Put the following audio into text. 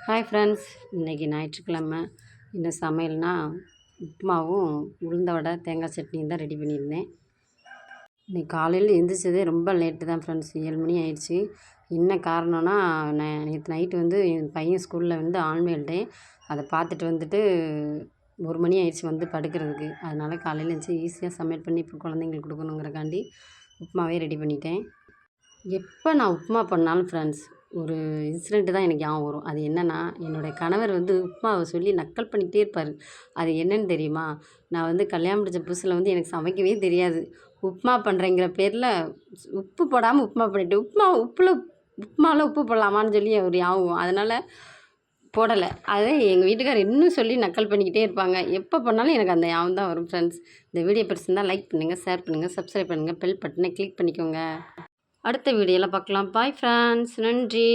Hi friends, இன்றைக்கி ஞாயிற்றுக்கிழமை. என்ன சமையல்னா உப்புமாவும் உளுந்த வடை தேங்காய் சட்னியும் தான் ரெடி பண்ணியிருந்தேன். இன்றைக்கி காலையில் எழுந்திரிச்சதே ரொம்ப லேட்டு தான் ஃப்ரெண்ட்ஸ். 7 மணி ஆயிடுச்சு. என்ன காரணம்னா, நேற்று நைட்டு வந்து என் பையன் ஸ்கூலில் வந்து ஆனுவல் டே. அதை பார்த்துட்டு வந்துட்டு 1 மணி ஆயிடுச்சு வந்து படுக்கிறதுக்கு. அதனால் காலையில் எழுந்திரிச்சி ஈஸியாக சமையல் பண்ணி இப்போ குழந்தைங்களுக்கு கொடுக்கணுங்கிறக்காண்டி உப்புமாவே ரெடி பண்ணிட்டேன். எப்போ நான் உப்புமா பண்ணாலும் ஃப்ரெண்ட்ஸ், ஒரு இன்சிடெண்ட்டு தான் எனக்கு ஞாபகம் வரும். அது என்னென்னா, என்னுடைய கணவர் வந்து உப்புமாவை சொல்லி நக்கல் பண்ணிக்கிட்டே இருப்பார். அது என்னன்னு தெரியுமா? நான் வந்து கல்யாணம் முடிச்ச புதுசில் வந்து எனக்கு சமைக்கவே தெரியாது. உப்புமா பண்ணுறேங்கிற பேரில் உப்பு போடாமல் உப்புமா பண்ணிட்டேன். உப்புமாவில் உப்பு போடலாமான்னு சொல்லி ஒரு ஞாபகம். அதனால் போடலை. அதே எங்கள் வீட்டுக்காரர் இன்னும் சொல்லி நக்கல் பண்ணிக்கிட்டே இருப்பாங்க. எப்போ பண்ணாலும் எனக்கு அந்த ஞாபகம் தான் வரும் ஃப்ரெண்ட்ஸ். இந்த வீடியோ பிடிச்சிருந்தா லைக் பண்ணுங்கள், ஷேர் பண்ணுங்கள், சப்ஸ்கிரைப் பண்ணுங்கள், பெல் பட்டனை கிளிக் பண்ணிக்கோங்க. அடுத்த வீடியோவில் பார்க்கலாம். பாய் ஃப்ரெண்ட்ஸ், நன்றி.